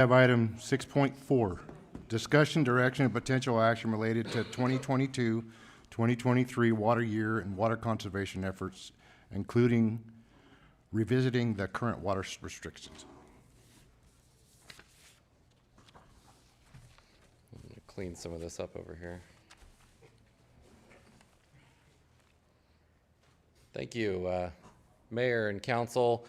Have item 6.4, discussion, direction, and potential action related to 2022-2023 water year and water conservation efforts, including revisiting the current water restrictions. Let me clean some of this up over here. Thank you, Mayor and Council.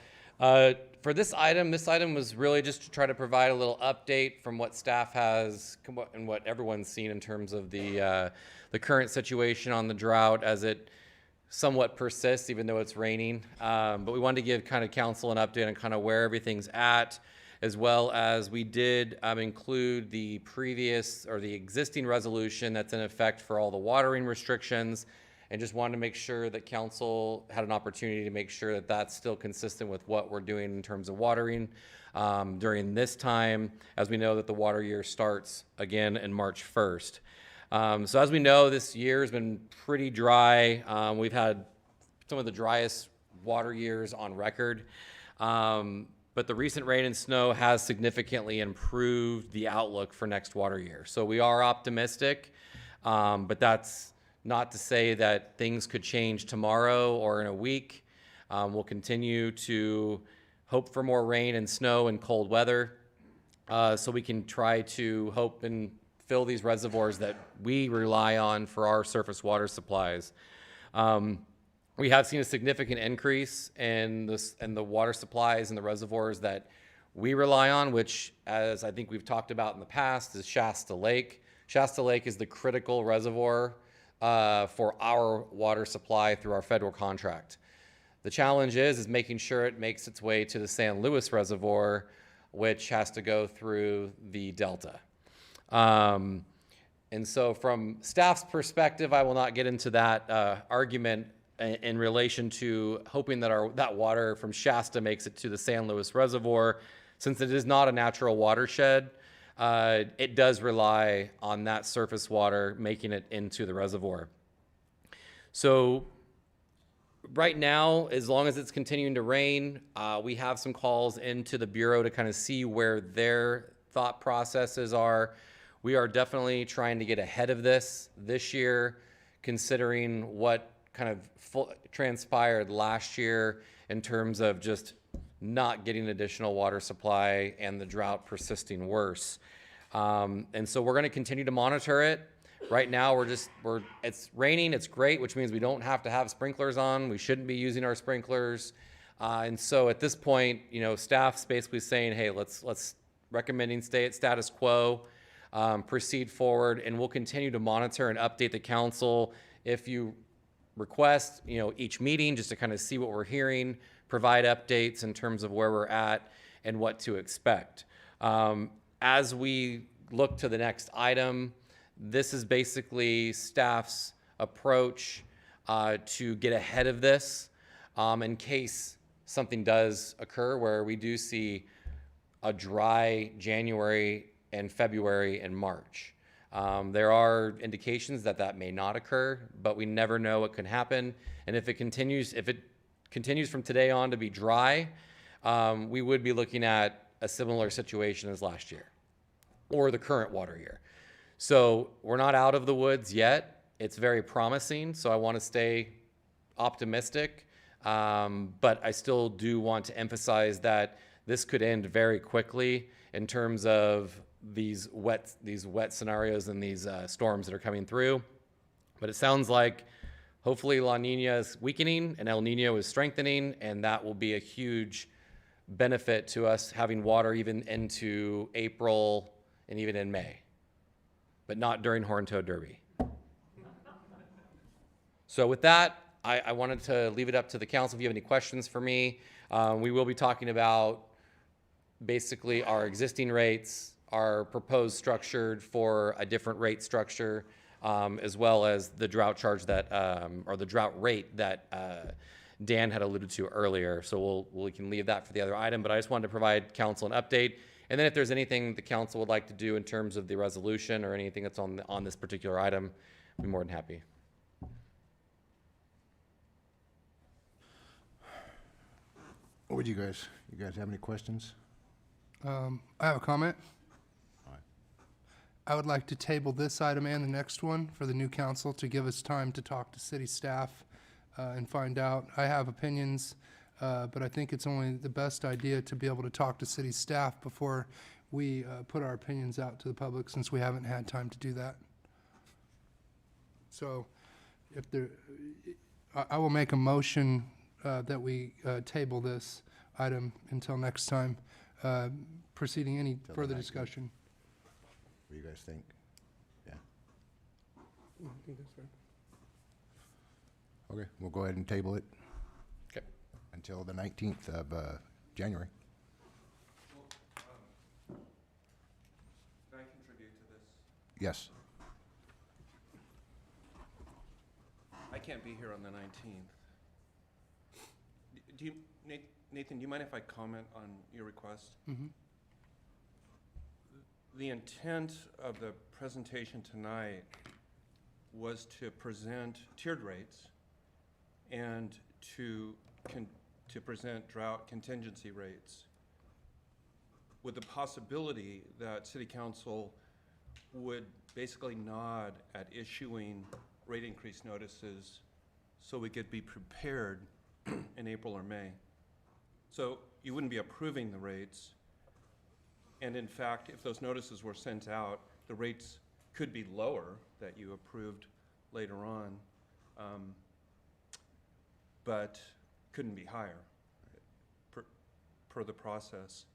For this item was really just to try to provide a little update from what staff has and what everyone's seen in terms of the current situation on the drought as it somewhat persists, even though it's raining. But we wanted to give kind of council an update on kind of where everything's at, as well as we did include the previous or the existing resolution that's in effect for all the watering restrictions, and just wanted to make sure that council had an opportunity to make sure that that's still consistent with what we're doing in terms of watering during this time, as we know that the water year starts again in March 1st. So as we know, this year has been pretty dry. We've had some of the driest water years on record. But the recent rain and snow has significantly improved the outlook for next water year. So we are optimistic, but that's not to say that things could change tomorrow or in a week. We'll continue to hope for more rain and snow and cold weather so we can try to hope and fill these reservoirs that we rely on for our surface water supplies. We have seen a significant increase in the water supplies and the reservoirs that we rely on, which, as I think we've talked about in the past, is Shasta Lake. Shasta Lake is the critical reservoir for our water supply through our federal contract. The challenge is making sure it makes its way to the San Luis Reservoir, which has to go through the Delta. And so from staff's perspective, I will not get into that argument in relation to hoping that that water from Shasta makes it to the San Luis Reservoir. Since it is not a natural watershed, it does rely on that surface water making it into the reservoir. So right now, as long as it's continuing to rain, we have some calls into the Bureau to kind of see where their thought processes are. We are definitely trying to get ahead of this year, considering what kind of transpired last year in terms of just not getting additional water supply and the drought persisting worse. And so we're going to continue to monitor it. Right now, it's raining, it's great, which means we don't have to have sprinklers on. We shouldn't be using our sprinklers. And so at this point, staff's basically saying, hey, let's recommending stay at status quo, proceed forward, and we'll continue to monitor and update the council if you request, each meeting just to kind of see what we're hearing, provide updates in terms of where we're at and what to expect. As we look to the next item, this is basically staff's approach to get ahead of this in case something does occur where we do see a dry January and February and March. There are indications that may not occur, but we never know what can happen. And if it continues from today on to be dry, we would be looking at a similar situation as last year or the current water year. So we're not out of the woods yet. It's very promising, so I want to stay optimistic, but I still do want to emphasize that this could end very quickly in terms of these wet scenarios and these storms that are coming through. But it sounds like hopefully La Nina is weakening and El Nino is strengthening, and that will be a huge benefit to us having water even into April and even in May, but not during Horned-Toad Derby. So with that, I wanted to leave it up to the council if you have any questions for me. We will be talking about basically our existing rates, our proposed structured for a different rate structure, as well as the drought charge that, or the drought rate that Dan had alluded to earlier. So we can leave that for the other item, but I just wanted to provide council an update. And then if there's anything the council would like to do in terms of the resolution or anything that's on this particular item, I'd be more than happy. What would you guys have any questions? I have a comment. Aye. I would like to table this item and the next one for the new council to give us time to talk to city staff and find out. I have opinions, but I think it's only the best idea to be able to talk to city staff before we put our opinions out to the public, since we haven't had time to do that. So if there, I will make a motion that we table this item until next time, proceeding any Till the further 19th. discussion. What do you guys think? Yeah. Okay, we'll go ahead and table it Okay. until the 19th of January. Can I contribute to this? Yes. I can't be here on the 19th. Do you, Nathan, do you mind if I comment on your request? Mm-hmm. The intent of the presentation tonight was to present tiered rates and to present drought contingency rates, with the possibility that City Council would basically nod at issuing rate increase notices so we could be prepared in April or May. So you wouldn't be approving the rates. And in fact, if those notices were sent out, the rates could be lower that you approved later on, but couldn't be higher per the process.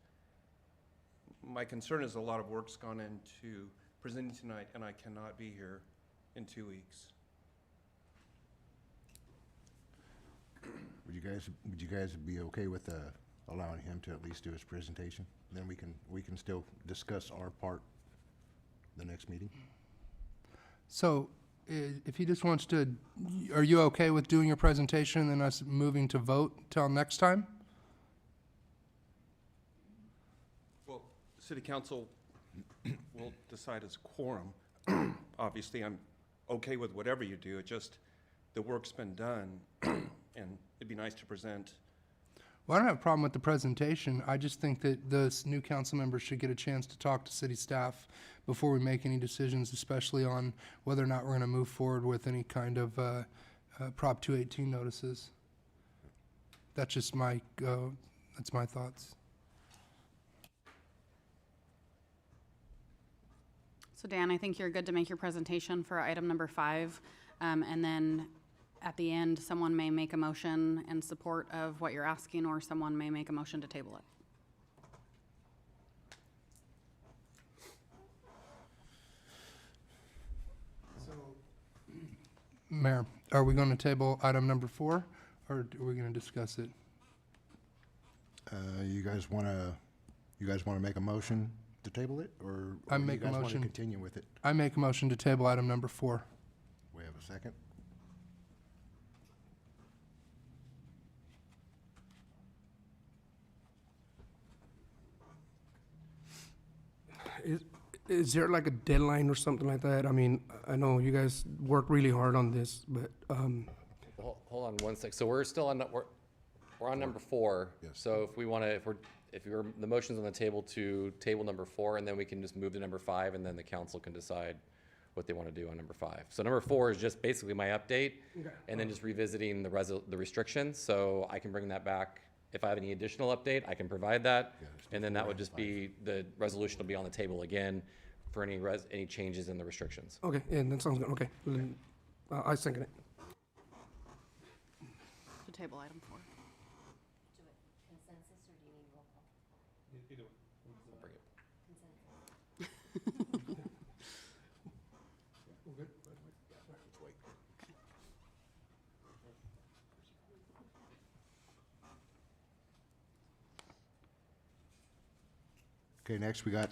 My concern is a lot of work's gone into presenting tonight, and I cannot be here in 2 weeks. Would you guys be okay with allowing him to at least do his presentation? Then we can still discuss our part the next meeting. So if he just wants to, are you okay with doing your presentation and then us moving to vote till next time? Well, City Council will decide as quorum. Obviously, I'm okay with whatever you do. It just, the work's been done, and it'd be nice to present. Well, I don't have a problem with the presentation. I just think that the new council members should get a chance to talk to city staff before we make any decisions, especially on whether or not we're going to move forward with any kind of Prop 218 notices. That's just that's my thoughts. So Dan, I think you're good to make your presentation for item number 5, and then at the end, someone may make a motion in support of what you're asking, or someone may make a motion to table it. Mayor, are we going to table item number 4, or are we going to discuss it? You guys want to make a motion to table it, or I do you make a guys want to motion. continue with it? I make a motion to table item number 4. We have a second. Is there like a deadline or something like that? I mean, I know you guys work really hard on this, but, Hold on one sec. So we're still on, we're on number 4. Yes. So if we want to, the motion's on the table to table number 4, and then we can just move to number 5, and then the council can decide what they want to do on number 5. So number 4 is just basically my update, and then just revisiting the restrictions. So I can bring that back. If I have any additional update, I can provide that. Yeah, let's do And then that 4 would and just 5. be, the resolution will be on the table again for any changes in the restrictions. okay, yeah, that sounds good, okay. Then, I second it. To table item 4. Do it consensus, or do you need roll call? I'll bring it. Consensus. Okay, next we got